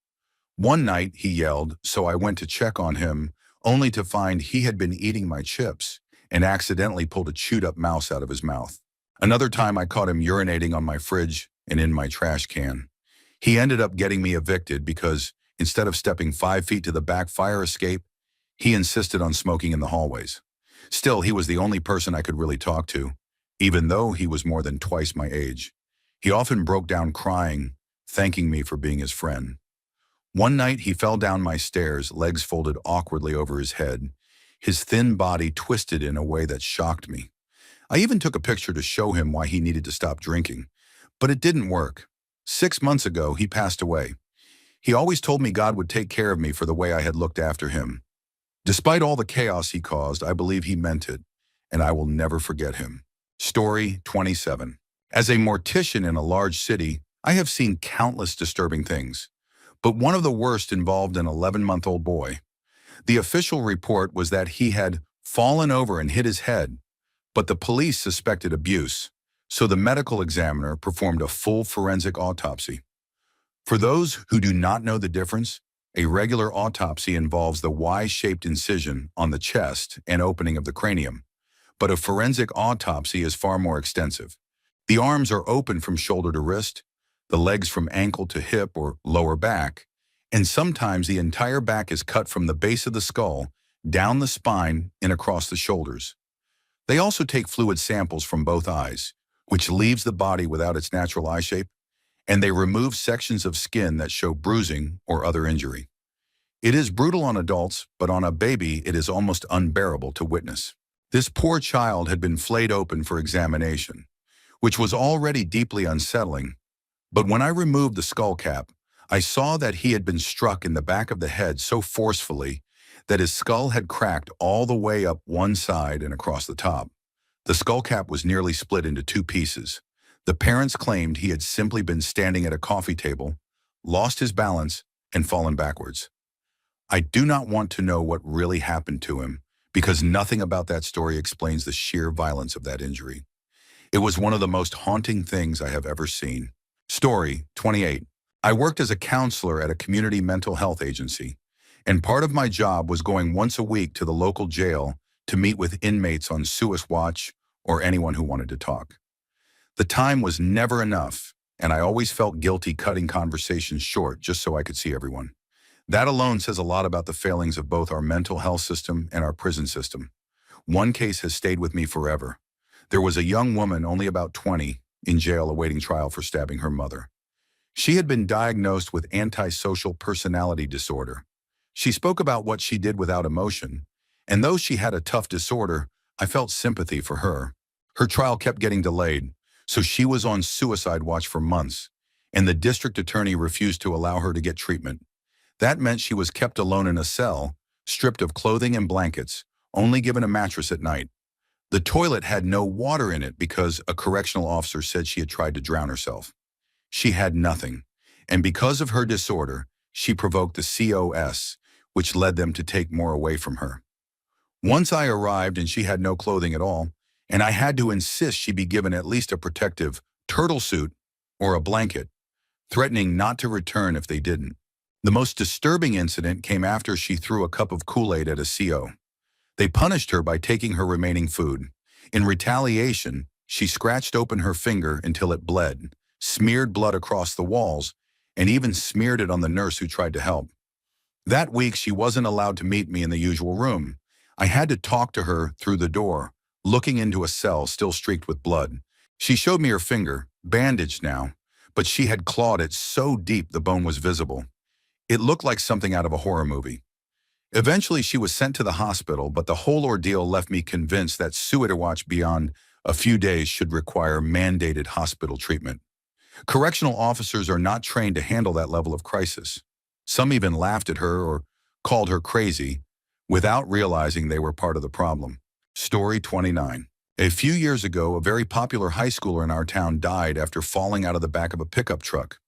Speaker 1: One night, he yelled, so I went to check on him, only to find he had been eating my chips and accidentally pulled a chewed-up mouse out of his mouth. Another time, I caught him urinating on my fridge and in my trash can. He ended up getting me evicted because instead of stepping 5 feet to the back fire escape, he insisted on smoking in the hallways. Still, he was the only person I could really talk to, even though he was more than twice my age. He often broke down crying, thanking me for being his friend. One night, he fell down my stairs, legs folded awkwardly over his head, his thin body twisted in a way that shocked me. I even took a picture to show him why he needed to stop drinking, but it didn't work. 6 months ago, he passed away. He always told me God would take care of me for the way I had looked after him. Despite all the chaos he caused, I believe he meant it, and I will never forget him. Story 27. As a mortician in a large city, I have seen countless disturbing things, but one of the worst involved an 11-month-old boy. The official report was that he had fallen over and hit his head, but the police suspected abuse, so the medical examiner performed a full forensic autopsy. For those who do not know the difference, a regular autopsy involves the Y-shaped incision on the chest and opening of the cranium, but a forensic autopsy is far more extensive. The arms are open from shoulder to wrist, the legs from ankle to hip or lower back, and sometimes the entire back is cut from the base of the skull, down the spine, and across the shoulders. They also take fluid samples from both eyes, which leaves the body without its natural eye shape, and they remove sections of skin that show bruising or other injury. It is brutal on adults, but on a baby it is almost unbearable to witness. This poor child had been flayed open for examination, which was already deeply unsettling, but when I removed the skull cap, I saw that he had been struck in the back of the head so forcefully that his skull had cracked all the way up one side and across the top. The skull cap was nearly split into two pieces. The parents claimed he had simply been standing at a coffee table, lost his balance, and fallen backwards. I do not want to know what really happened to him, because nothing about that story explains the sheer violence of that injury. It was one of the most haunting things I have ever seen. Story 28. I worked as a counselor at a community mental health agency, and part of my job was going once a week to the local jail to meet with inmates on Suicide Watch or anyone who wanted to talk. The time was never enough, and I always felt guilty cutting conversations short just so I could see everyone. That alone says a lot about the failings of both our mental health system and our prison system. One case has stayed with me forever. There was a young woman, only about 20, in jail awaiting trial for stabbing her mother. She had been diagnosed with antisocial personality disorder. She spoke about what she did without emotion, and though she had a tough disorder, I felt sympathy for her. Her trial kept getting delayed, so she was on suicide watch for months, and the district attorney refused to allow her to get treatment. That meant she was kept alone in a cell, stripped of clothing and blankets, only given a mattress at night. The toilet had no water in it because a correctional officer said she had tried to drown herself. She had nothing, and because of her disorder, she provoked the COS, which led them to take more away from her. Once I arrived and she had no clothing at all, and I had to insist she be given at least a protective turtle suit or a blanket, threatening not to return if they didn't. The most disturbing incident came after she threw a cup of Kool-Aid at a CO. They punished her by taking her remaining food. In retaliation, she scratched open her finger until it bled, smeared blood across the walls, and even smeared it on the nurse who tried to help. That week, she wasn't allowed to meet me in the usual room. I had to talk to her through the door, looking into a cell still streaked with blood. She showed me her finger, bandaged now, but she had clawed it so deep the bone was visible. It looked like something out of a horror movie. Eventually, she was sent to the hospital, but the whole ordeal left me convinced that suicide watch beyond a few days should require mandated hospital treatment. Correctional officers are not trained to handle that level of crisis. Some even laughed at her or called her crazy, without realizing they were part of the problem. Story 29. A few years ago, a very popular high schooler in our town died after falling out of the back of a pickup truck.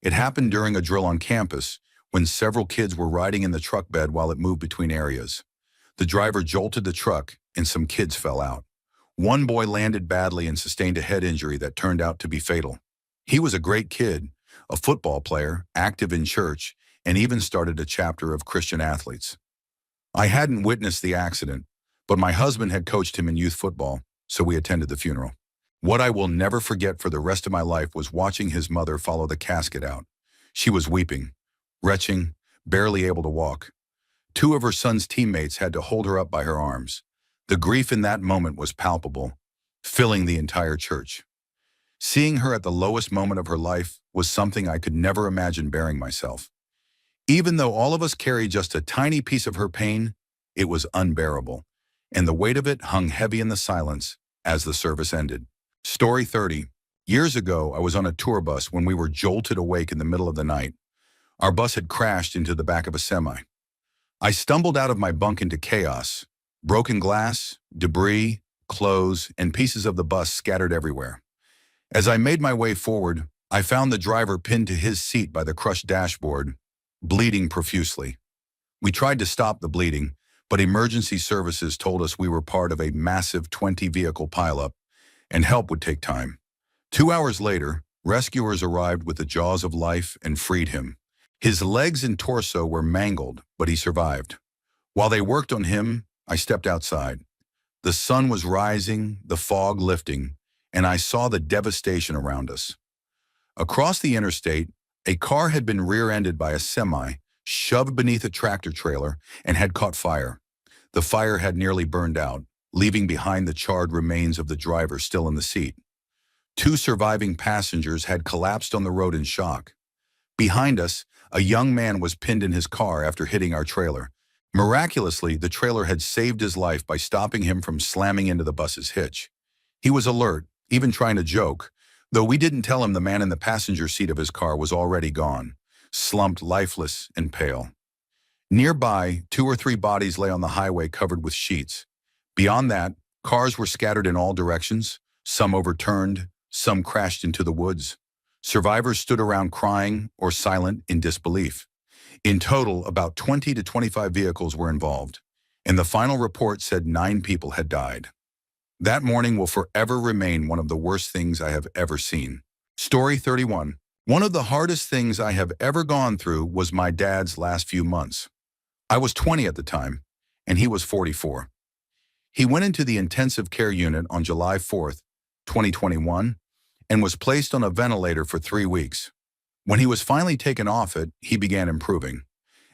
Speaker 1: It happened during a drill on campus, when several kids were riding in the truck bed while it moved between areas. The driver jolted the truck and some kids fell out. One boy landed badly and sustained a head injury that turned out to be fatal. He was a great kid, a football player, active in church, and even started a chapter of Christian athletes. I hadn't witnessed the accident, but my husband had coached him in youth football, so we attended the funeral. What I will never forget for the rest of my life was watching his mother follow the casket out. She was weeping, retching, barely able to walk. Two of her son's teammates had to hold her up by her arms. The grief in that moment was palpable, filling the entire church. Seeing her at the lowest moment of her life was something I could never imagine bearing myself. Even though all of us carried just a tiny piece of her pain, it was unbearable, and the weight of it hung heavy in the silence as the service ended. Story 30. Years ago, I was on a tour bus when we were jolted awake in the middle of the night. Our bus had crashed into the back of a semi. I stumbled out of my bunk into chaos. Broken glass, debris, clothes, and pieces of the bus scattered everywhere. As I made my way forward, I found the driver pinned to his seat by the crushed dashboard, bleeding profusely. We tried to stop the bleeding, but emergency services told us we were part of a massive 20-vehicle pileup, and help would take time. 2 hours later, rescuers arrived with the jaws of life and freed him. His legs and torso were mangled, but he survived. While they worked on him, I stepped outside. The sun was rising, the fog lifting, and I saw the devastation around us. Across the interstate, a car had been rear-ended by a semi, shoved beneath a tractor trailer, and had caught fire. The fire had nearly burned out, leaving behind the charred remains of the driver still in the seat. Two surviving passengers had collapsed on the road in shock. Behind us, a young man was pinned in his car after hitting our trailer. Miraculously, the trailer had saved his life by stopping him from slamming into the bus's hitch. He was alert, even trying to joke, though we didn't tell him the man in the passenger seat of his car was already gone, slumped lifeless and pale. Nearby, 2 or 3 bodies lay on the highway covered with sheets. Beyond that, cars were scattered in all directions, some overturned, some crashed into the woods. Survivors stood around crying or silent in disbelief. In total, about 20 to 25 vehicles were involved, and the final report said 9 people had died. That morning will forever remain one of the worst things I have ever seen. Story 31. One of the hardest things I have ever gone through was my dad's last few months. I was 20 at the time, and he was 44. He went into the intensive care unit on July 4th, 2021, and was placed on a ventilator for 3 weeks. When he was finally taken off it, he began improving.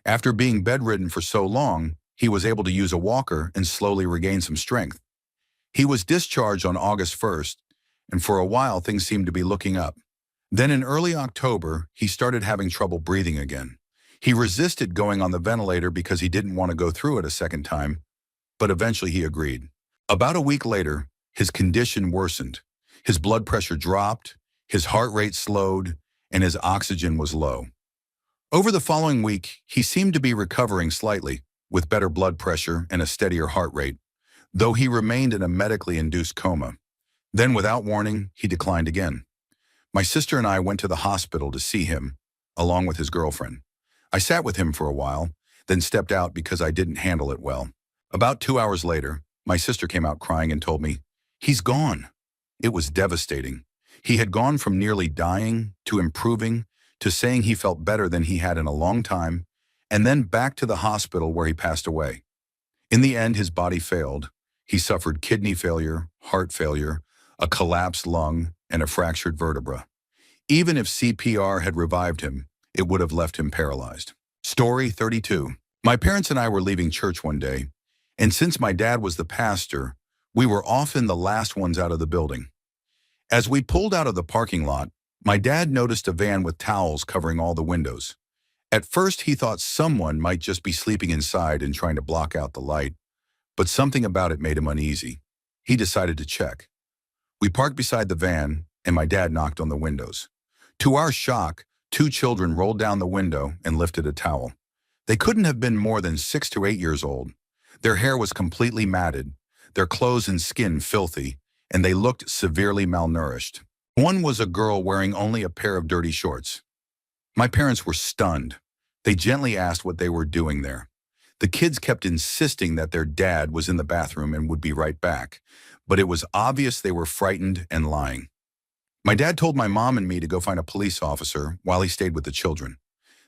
Speaker 1: After being bedridden for so long, he was able to use a walker and slowly regain some strength. He was discharged on August 1st, and for a while things seemed to be looking up. Then in early October, he started having trouble breathing again. He resisted going on the ventilator because he didn't want to go through it a second time, but eventually he agreed. About a week later, his condition worsened. His blood pressure dropped, his heart rate slowed, and his oxygen was low. Over the following week, he seemed to be recovering slightly, with better blood pressure and a steadier heart rate, though he remained in a medically induced coma. Then, without warning, he declined again. My sister and I went to the hospital to see him, along with his girlfriend. I sat with him for a while, then stepped out because I didn't handle it well. About 2 hours later, my sister came out crying and told me, "He's gone." It was devastating. He had gone from nearly dying to improving to saying he felt better than he had in a long time, and then back to the hospital where he passed away. In the end, his body failed. He suffered kidney failure, heart failure, a collapsed lung, and a fractured vertebra. Even if CPR had revived him, it would have left him paralyzed. Story 32. My parents and I were leaving church one day, and since my dad was the pastor, we were often the last ones out of the building. As we pulled out of the parking lot, my dad noticed a van with towels covering all the windows. At first, he thought someone might just be sleeping inside and trying to block out the light, but something about it made him uneasy. He decided to check. We parked beside the van, and my dad knocked on the windows. To our shock, 2 children rolled down the window and lifted a towel. They couldn't have been more than 6 to 8 years old. Their hair was completely matted, their clothes and skin filthy, and they looked severely malnourished. One was a girl wearing only a pair of dirty shorts. My parents were stunned. They gently asked what they were doing there. The kids kept insisting that their dad was in the bathroom and would be right back, but it was obvious they were frightened and lying. My dad told my mom and me to go find a police officer while he stayed with the children.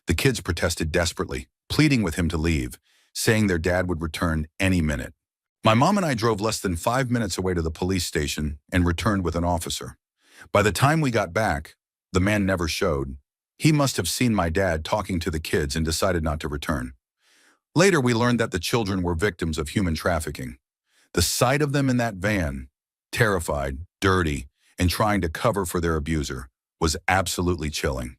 Speaker 1: The kids protested desperately, pleading with him to leave, saying their dad would return any minute. My mom and I drove less than 5 minutes away to the police station and returned with an officer. By the time we got back, the man never showed. He must have seen my dad talking to the kids and decided not to return. Later, we learned that the children were victims of human trafficking. The sight of them in that van, terrified, dirty, and trying to cover for their abuser, was absolutely chilling.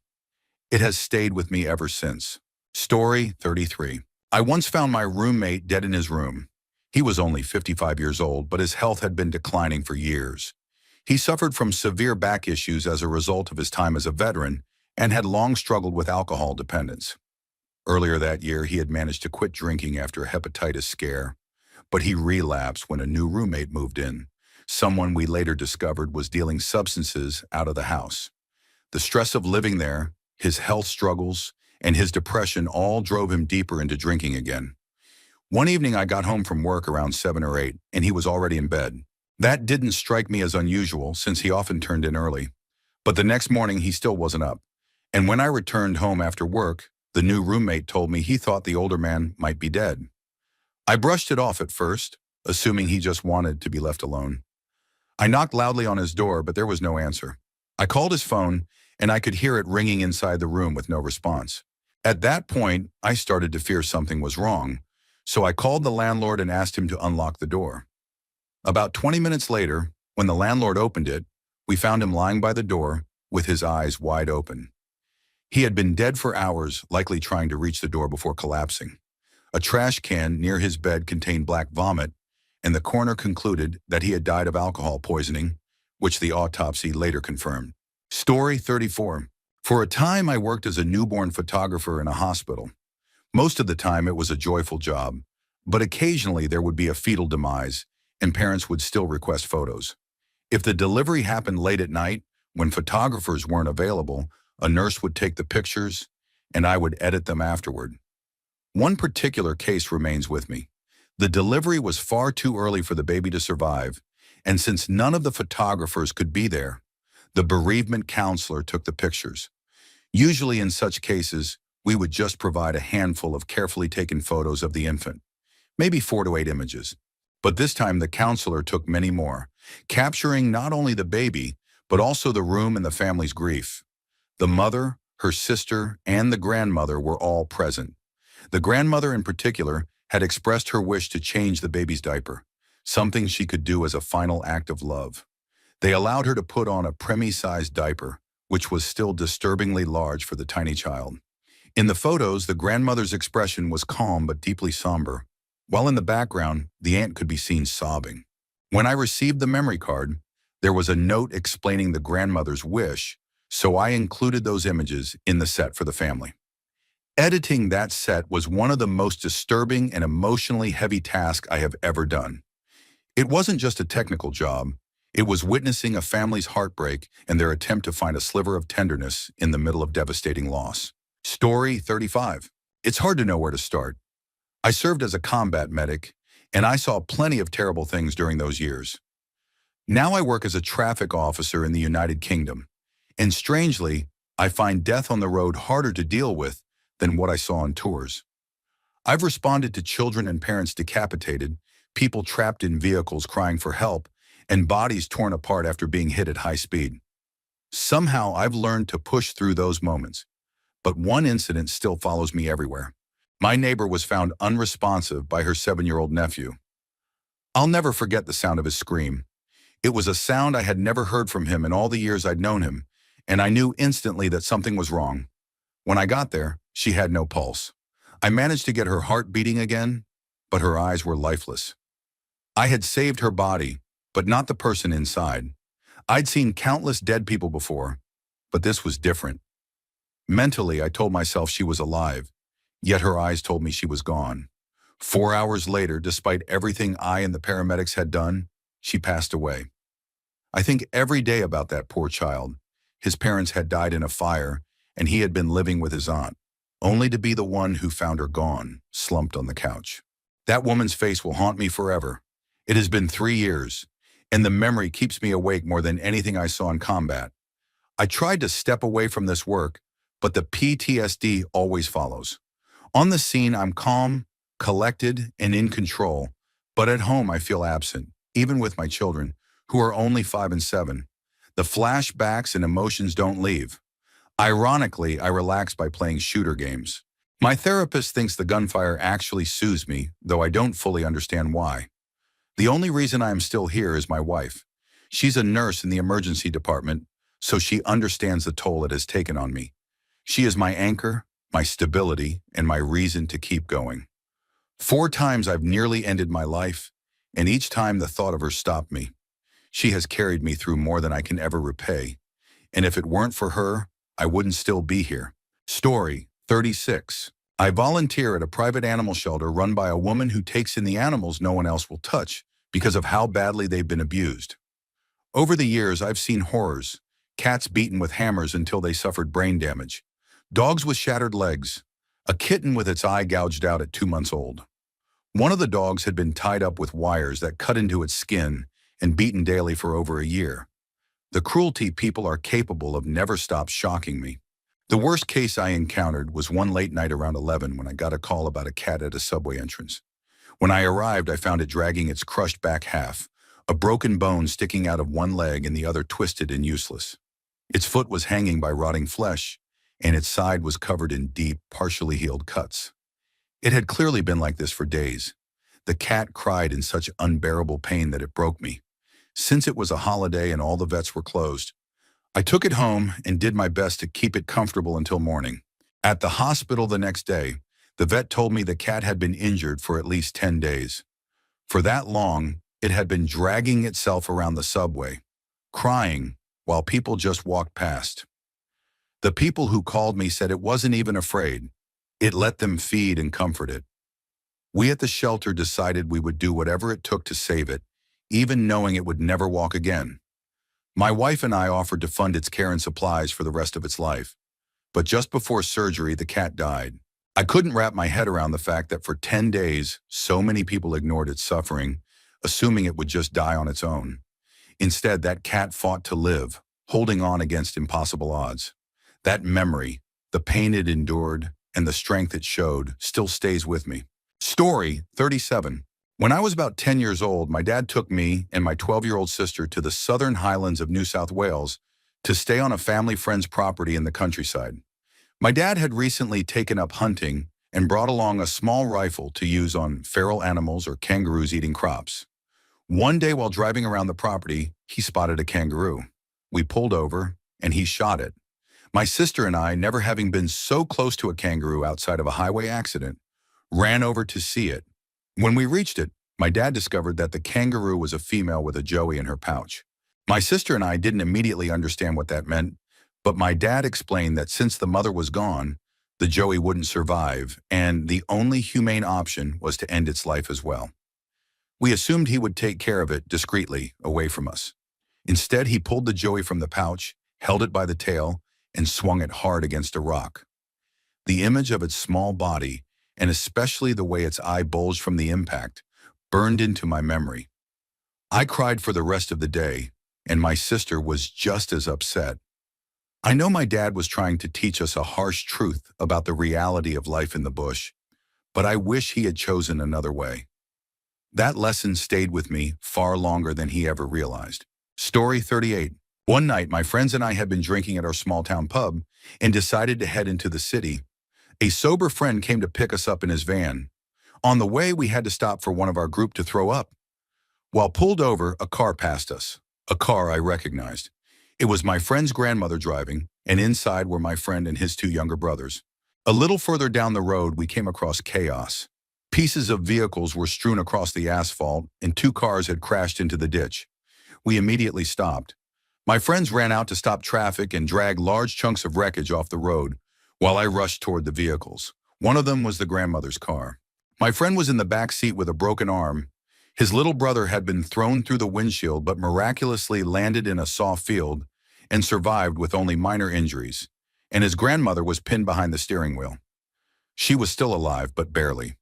Speaker 1: It has stayed with me ever since. Story 33. I once found my roommate dead in his room. He was only 55 years old, but his health had been declining for years. He suffered from severe back issues as a result of his time as a veteran and had long struggled with alcohol dependence. Earlier that year, he had managed to quit drinking after a hepatitis scare, but he relapsed when a new roommate moved in. Someone we later discovered was dealing substances out of the house. The stress of living there, his health struggles, and his depression all drove him deeper into drinking again. One evening I got home from work around 7 or 8, and he was already in bed. That didn't strike me as unusual since he often turned in early. But the next morning he still wasn't up. And when I returned home after work, the new roommate told me he thought the older man might be dead. I brushed it off at first, assuming he just wanted to be left alone. I knocked loudly on his door, but there was no answer. I called his phone, and I could hear it ringing inside the room with no response. At that point, I started to fear something was wrong, so I called the landlord and asked him to unlock the door. About 20 minutes later, when the landlord opened it, we found him lying by the door with his eyes wide open. He had been dead for hours, likely trying to reach the door before collapsing. A trash can near his bed contained black vomit, and the coroner concluded that he had died of alcohol poisoning, which the autopsy later confirmed. Story 34. For a time, I worked as a newborn photographer in a hospital. Most of the time, it was a joyful job, but occasionally there would be a fetal demise, and parents would still request photos. If the delivery happened late at night, when photographers weren't available, a nurse would take the pictures, and I would edit them afterward. One particular case remains with me. The delivery was far too early for the baby to survive, and since none of the photographers could be there, the bereavement counselor took the pictures. Usually in such cases, we would just provide a handful of carefully taken photos of the infant, maybe 4 to 8 images. But this time the counselor took many more, capturing not only the baby, but also the room and the family's grief. The mother, her sister, and the grandmother were all present. The grandmother in particular had expressed her wish to change the baby's diaper, something she could do as a final act of love. They allowed her to put on a preemie-sized diaper, which was still disturbingly large for the tiny child. In the photos, the grandmother's expression was calm but deeply somber, while in the background, the aunt could be seen sobbing. When I received the memory card, there was a note explaining the grandmother's wish, so I included those images in the set for the family. Editing that set was one of the most disturbing and emotionally heavy tasks I have ever done. It wasn't just a technical job. It was witnessing a family's heartbreak and their attempt to find a sliver of tenderness in the middle of devastating loss. Story 35. It's hard to know where to start. I served as a combat medic, and I saw plenty of terrible things during those years. Now I work as a traffic officer in the United Kingdom, and strangely, I find death on the road harder to deal with than what I saw on tours. I've responded to children and parents decapitated, people trapped in vehicles crying for help, and bodies torn apart after being hit at high speed. Somehow I've learned to push through those moments, but one incident still follows me everywhere. My neighbor was found unresponsive by her 7-year-old nephew. I'll never forget the sound of his scream. It was a sound I had never heard from him in all the years I'd known him, and I knew instantly that something was wrong. When I got there, she had no pulse. I managed to get her heart beating again, but her eyes were lifeless. I had saved her body, but not the person inside. I'd seen countless dead people before, but this was different. Mentally, I told myself she was alive, yet her eyes told me she was gone. 4 hours later, despite everything I and the paramedics had done, she passed away. I think every day about that poor child. His parents had died in a fire, and he had been living with his aunt. only to be the one who found her gone, slumped on the couch. That woman's face will haunt me forever. It has been 3 years, and the memory keeps me awake more than anything I saw in combat. I tried to step away from this work, but the PTSD always follows. On the scene, I'm calm, collected, and in control, but at home I feel absent, even with my children, who are only 5 and 7. The flashbacks and emotions don't leave. Ironically, I relax by playing shooter games. My therapist thinks the gunfire actually soothes me, though I don't fully understand why. The only reason I am still here is my wife. She's a nurse in the emergency department, so she understands the toll it has taken on me. She is my anchor, my stability, and my reason to keep going. 4 times I've nearly ended my life, and each time the thought of her stopped me. She has carried me through more than I can ever repay, and if it weren't for her, I wouldn't still be here. Story 36. I volunteer at a private animal shelter run by a woman who takes in the animals no one else will touch because of how badly they've been abused. Over the years, I've seen horrors: cats beaten with hammers until they suffered brain damage, dogs with shattered legs, a kitten with its eye gouged out at 2 months old. One of the dogs had been tied up with wires that cut into its skin and beaten daily for over a year. The cruelty people are capable of never stops shocking me. The worst case I encountered was one late night around 11 when I got a call about a cat at a subway entrance. When I arrived, I found it dragging its crushed back half, a broken bone sticking out of one leg and the other twisted and useless. Its foot was hanging by rotting flesh, and its side was covered in deep, partially healed cuts. It had clearly been like this for days. The cat cried in such unbearable pain that it broke me. Since it was a holiday and all the vets were closed, I took it home and did my best to keep it comfortable until morning. At the hospital the next day, the vet told me the cat had been injured for at least 10 days. For that long, it had been dragging itself around the subway, crying, while people just walked past. The people who called me said it wasn't even afraid. It let them feed and comfort it. We at the shelter decided we would do whatever it took to save it, even knowing it would never walk again. My wife and I offered to fund its care and supplies for the rest of its life. But just before surgery, the cat died. I couldn't wrap my head around the fact that for 10 days, so many people ignored its suffering, assuming it would just die on its own. Instead, that cat fought to live, holding on against impossible odds. That memory, the pain it endured, and the strength it showed, still stays with me. Story 37. When I was about 10 years old, my dad took me and my 12-year-old sister to the southern highlands of New South Wales to stay on a family friend's property in the countryside. My dad had recently taken up hunting and brought along a small rifle to use on feral animals or kangaroos eating crops. One day while driving around the property, he spotted a kangaroo. We pulled over, and he shot it. My sister and I, never having been so close to a kangaroo outside of a highway accident, ran over to see it. When we reached it, my dad discovered that the kangaroo was a female with a joey in her pouch. My sister and I didn't immediately understand what that meant, but my dad explained that since the mother was gone, the joey wouldn't survive, and the only humane option was to end its life as well. We assumed he would take care of it discreetly, away from us. Instead, he pulled the joey from the pouch, held it by the tail, and swung it hard against a rock. The image of its small body, and especially the way its eye bulged from the impact, burned into my memory. I cried for the rest of the day, and my sister was just as upset. I know my dad was trying to teach us a harsh truth about the reality of life in the bush, but I wish he had chosen another way. That lesson stayed with me far longer than he ever realized. Story 38. One night, my friends and I had been drinking at our small-town pub and decided to head into the city. A sober friend came to pick us up in his van. On the way, we had to stop for one of our group to throw up. While pulled over, a car passed us. A car I recognized. It was my friend's grandmother driving, and inside were my friend and his 2 younger brothers. A little further down the road, we came across chaos. Pieces of vehicles were strewn across the asphalt, and 2 cars had crashed into the ditch. We immediately stopped. My friends ran out to stop traffic and drag large chunks of wreckage off the road, while I rushed toward the vehicles. One of them was the grandmother's car. My friend was in the back seat with a broken arm. His little brother had been thrown through the windshield but miraculously landed in a soft field and survived with only minor injuries, and his grandmother was pinned behind the steering wheel. She was still alive, but barely.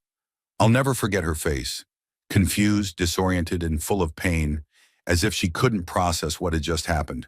Speaker 1: I'll never forget her face, confused, disoriented, and full of pain, as if she couldn't process what had just happened.